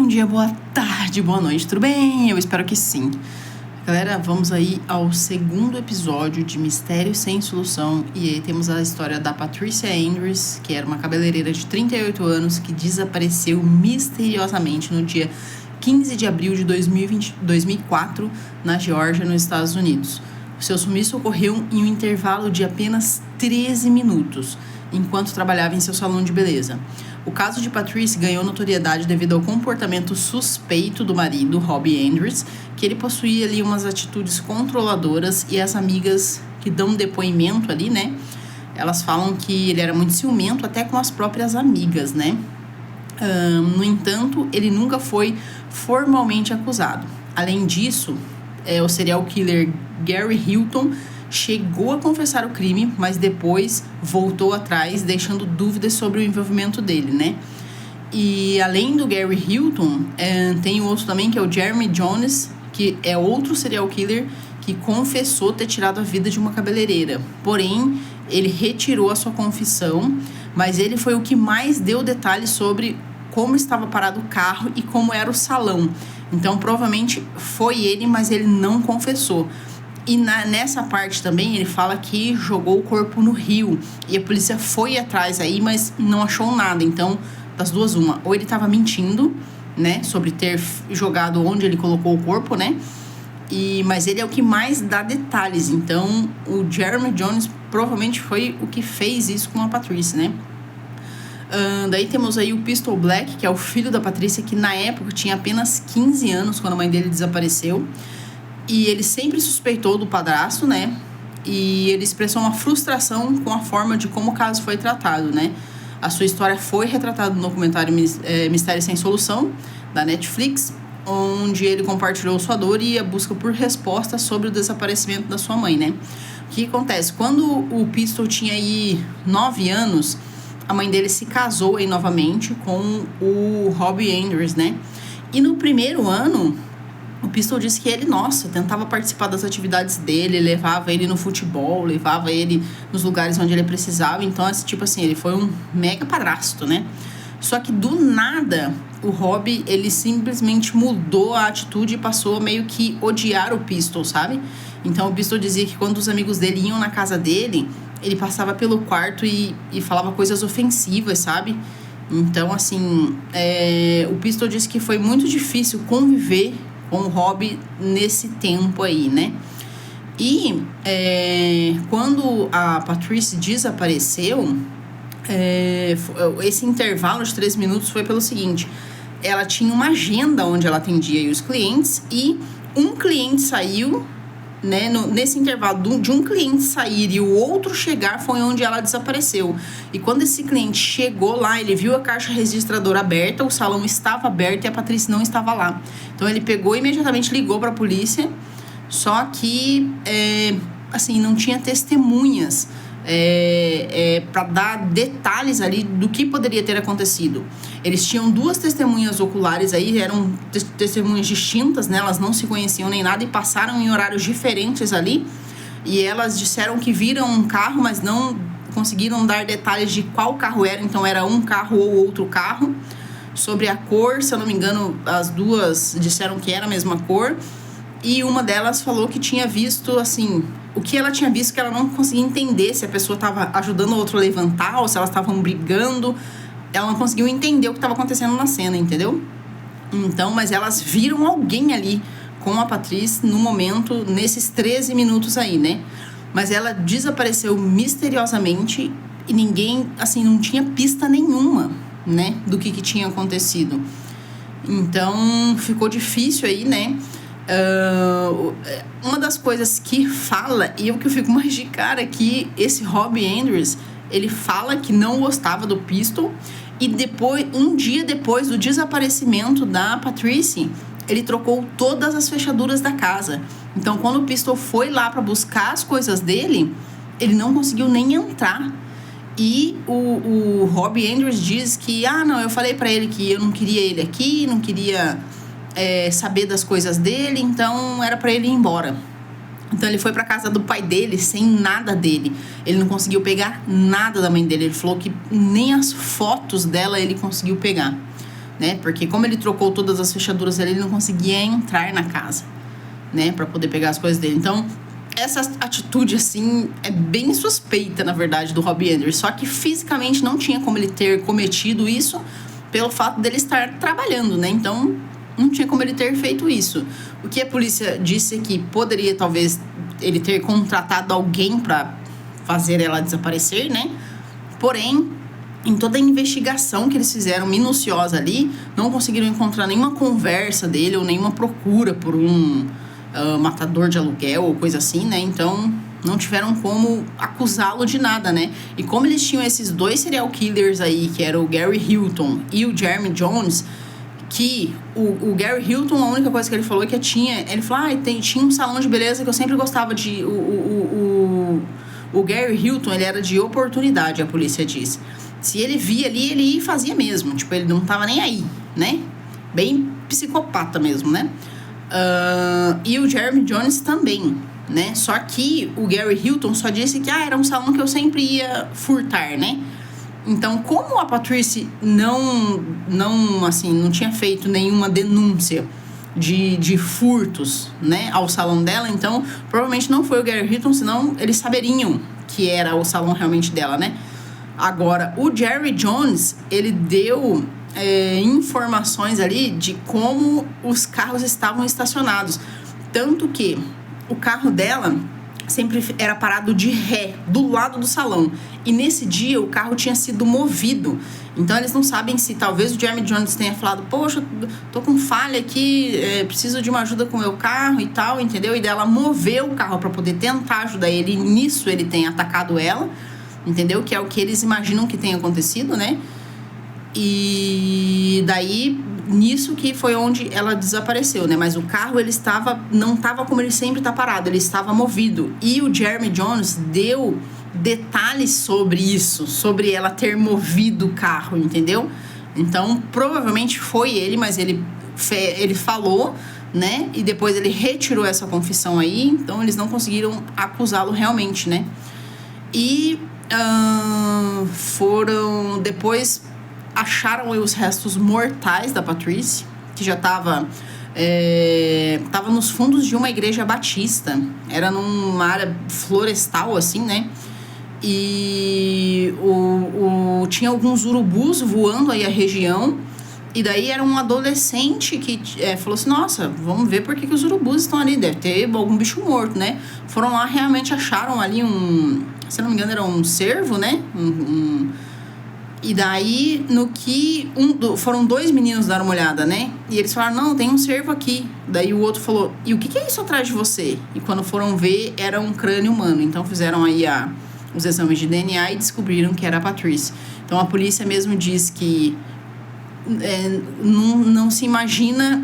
bom dia, boa tarde, boa noite, tudo bem? Eu espero que sim. Galera, vamos aí ao segundo episódio de Mistério Sem Solução. E aí temos a história da Patricia Andrews, que era uma cabeleireira de 38 anos que desapareceu misteriosamente no dia 15 de abril de 2004 na Geórgia, nos Estados Unidos. O seu sumiço ocorreu em um intervalo de apenas 13 minutos, enquanto trabalhava em seu salão de beleza. O caso de Patrice ganhou notoriedade devido ao comportamento suspeito do marido, Robbie Andrews, que ele possuía ali umas atitudes controladoras, e as amigas que dão depoimento ali, né, elas falam que ele era muito ciumento até com as próprias amigas, né. No entanto, ele nunca foi formalmente acusado. Além disso, o serial killer Gary Hilton chegou a confessar o crime, mas depois voltou atrás, deixando dúvidas sobre o envolvimento dele, né? E além do Gary Hilton, tem outro também, que é o Jeremy Jones, que é outro serial killer que confessou ter tirado a vida de uma cabeleireira. Porém, ele retirou a sua confissão, mas ele foi o que mais deu detalhes sobre como estava parado o carro e como era o salão. Então, provavelmente foi ele, mas ele não confessou. E nessa parte também ele fala que jogou o corpo no rio. E a polícia foi atrás aí, mas não achou nada. Então, das duas, uma. Ou ele estava mentindo, né? Sobre ter jogado onde ele colocou o corpo, né? Mas ele é o que mais dá detalhes. Então, o Jeremy Jones provavelmente foi o que fez isso com a Patricia, né? Daí temos aí o Pistol Black, que é o filho da Patricia, que na época tinha apenas 15 anos quando a mãe dele desapareceu. E ele sempre suspeitou do padrasto, né? E ele expressou uma frustração com a forma de como o caso foi tratado, né? A sua história foi retratada no documentário Mistério Sem Solução, da Netflix, onde ele compartilhou sua dor e a busca por respostas sobre o desaparecimento da sua mãe, né? O que acontece? Quando o Pistol tinha aí 9 anos, a mãe dele se casou aí novamente com o Robbie Andrews, né? E no primeiro ano, o Pistol disse que ele, tentava participar das atividades dele, levava ele no futebol, levava ele nos lugares onde ele precisava. Então, ele foi um mega padrasto, né? Só que do nada, o Robbie, ele simplesmente mudou a atitude e passou a meio que odiar o Pistol, sabe? Então, o Pistol dizia que quando os amigos dele iam na casa dele, ele passava pelo quarto e falava coisas ofensivas, sabe? Então, o Pistol disse que foi muito difícil conviver com o Robbie nesse tempo aí, né? E quando a Patricia desapareceu, esse intervalo de 3 minutos foi pelo seguinte: ela tinha uma agenda onde ela atendia os clientes, e um cliente saiu, né? Nesse intervalo de um cliente sair e o outro chegar foi onde ela desapareceu. E quando esse cliente chegou lá, ele viu a caixa registradora aberta, o salão estava aberto e a Patricia não estava lá. Então ele pegou e imediatamente ligou para a polícia, só que não tinha testemunhas para dar detalhes ali do que poderia ter acontecido. Eles tinham 2 testemunhas oculares aí, eram testemunhas distintas, né? Elas não se conheciam nem nada e passaram em horários diferentes ali, e elas disseram que viram um carro, mas não conseguiram dar detalhes de qual carro era. Então era um carro ou outro carro. Sobre a cor, se eu não me engano, as duas disseram que era a mesma cor, e uma delas falou que tinha visto, o que ela tinha visto, que ela não conseguia entender se a pessoa estava ajudando o outro a levantar ou se elas estavam brigando. Ela não conseguiu entender o que estava acontecendo na cena, entendeu? Então, mas elas viram alguém ali com a Patricia no momento, nesses 13 minutos aí, né? Mas ela desapareceu misteriosamente e ninguém, não tinha pista nenhuma, né, do que tinha acontecido. Então, ficou difícil aí, né? Uma das coisas que fala, e o que eu fico mais de cara, é que esse Robbie Andrews, ele fala que não gostava do Pistol, e um dia depois do desaparecimento da Patricia, ele trocou todas as fechaduras da casa. Então, quando o Pistol foi lá para buscar as coisas dele, ele não conseguiu nem entrar. E o Robbie Andrews diz que, eu falei para ele que eu não queria ele aqui, não queria saber das coisas dele, então era para ele ir embora. Então ele foi pra casa do pai dele sem nada dele. Ele não conseguiu pegar nada da mãe dele. Ele falou que nem as fotos dela ele conseguiu pegar. né? Porque como ele trocou todas as fechaduras ali, ele não conseguia entrar na casa, né? Pra poder pegar as coisas dele. Então, essa atitude, assim, é bem suspeita, na verdade, do Robbie Andrews. Só que fisicamente não tinha como ele ter cometido isso pelo fato dele estar trabalhando, né? Então, não tinha como ele ter feito isso. O que a polícia disse é que poderia, talvez, ele ter contratado alguém pra fazer ela desaparecer, né? Porém, em toda a investigação que eles fizeram minuciosa ali, não conseguiram encontrar nenhuma conversa dele ou nenhuma procura por um matador de aluguel ou coisa assim, né? Então, não tiveram como acusá-lo de nada, né? E como eles tinham esses 2 serial killers aí, que era o Gary Hilton e o Jeremy Jones, que o Gary Hilton, a única coisa que ele falou é que ele falou, tinha um salão de beleza que eu sempre gostava de... O Gary Hilton, ele era de oportunidade, a polícia disse. Se ele via ali, ele fazia mesmo. Tipo, ele não tava nem aí, né? Bem psicopata mesmo, né? E o Jeremy Jones também, né? Só que o Gary Hilton só disse que era um salão que eu sempre ia furtar, né? Então, como a Patricia não tinha feito nenhuma denúncia de furtos, né, ao salão dela, então provavelmente não foi o Gary Hilton, senão eles saberiam que era o salão realmente dela, né? Agora, o Jerry Jones, ele deu informações ali de como os carros estavam estacionados. Tanto que o carro dela sempre era parado de ré, do lado do salão. E nesse dia o carro tinha sido movido. Então eles não sabem se talvez o Jeremy Jones tenha falado, poxa, tô com falha aqui, preciso de uma ajuda com o meu carro e tal, entendeu? E dela moveu o carro para poder tentar ajudar ele. E nisso ele tem atacado ela, entendeu? Que é o que eles imaginam que tenha acontecido, né? E daí, nisso que foi onde ela desapareceu, né? Mas o carro, não estava como ele sempre tá parado, ele estava movido. E o Jeremy Jones deu detalhes sobre isso, sobre ela ter movido o carro, entendeu? Então, provavelmente foi ele, mas ele falou, né? E depois ele retirou essa confissão aí, então eles não conseguiram acusá-lo realmente, né? E depois acharam os restos mortais da Patricia, que já tava nos fundos de uma igreja batista. Era numa área florestal, assim, né? E tinha alguns urubus voando aí a região. E daí era um adolescente que falou assim, nossa, vamos ver por que os urubus estão ali. Deve ter algum bicho morto, né? Foram lá, realmente acharam ali se não me engano, era um cervo, né? E daí, foram 2 meninos dar uma olhada, né? E eles falaram, não, tem um cervo aqui. Daí o outro falou, e o que é isso atrás de você? E quando foram ver, era um crânio humano. Então fizeram aí os exames de DNA e descobriram que era a Patricia. Então a polícia mesmo diz que não se imagina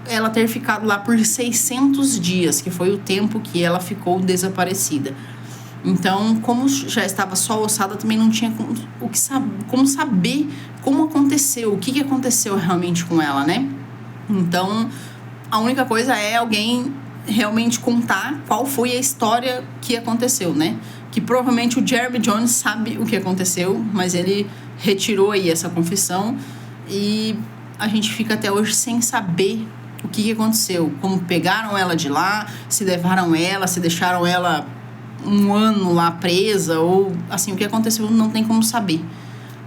ela ter ficado lá por 600 dias, que foi o tempo que ela ficou desaparecida. Então, como já estava só ossada, também não tinha como saber como aconteceu, o que aconteceu realmente com ela, né? Então, a única coisa é alguém realmente contar qual foi a história que aconteceu, né? Que provavelmente o Jeremy Jones sabe o que aconteceu, mas ele retirou aí essa confissão e a gente fica até hoje sem saber o que aconteceu, como pegaram ela de lá, se levaram ela, se deixaram ela 1 ano lá presa, ou assim, o que aconteceu não tem como saber,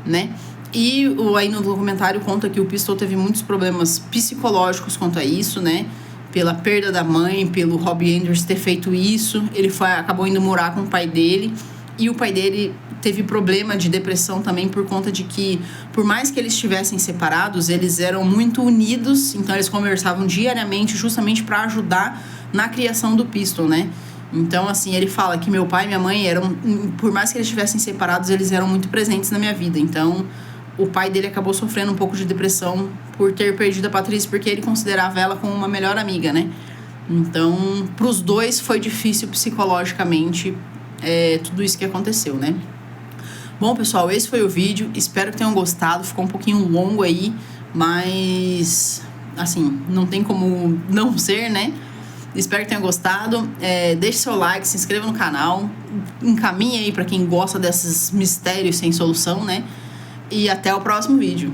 né? E aí no documentário conta que o Pistol teve muitos problemas psicológicos quanto a isso, né? Pela perda da mãe, pelo Robbie Andrews ter feito isso, ele acabou indo morar com o pai dele, e o pai dele teve problema de depressão também por conta de que, por mais que eles estivessem separados, eles eram muito unidos, então eles conversavam diariamente justamente para ajudar na criação do Pistol, né? Então, assim, ele fala que meu pai e minha mãe por mais que eles estivessem separados, eles eram muito presentes na minha vida. Então, o pai dele acabou sofrendo um pouco de depressão por ter perdido a Patricia, porque ele considerava ela como uma melhor amiga, né? Então, pros dois foi difícil psicologicamente tudo isso que aconteceu, né? Bom, pessoal, esse foi o vídeo. Espero que tenham gostado. Ficou um pouquinho longo aí, mas, assim, não tem como não ser, né? Espero que tenham gostado. Deixe seu like, se inscreva no canal, encaminhe aí para quem gosta desses mistérios sem solução, né? E até o próximo vídeo.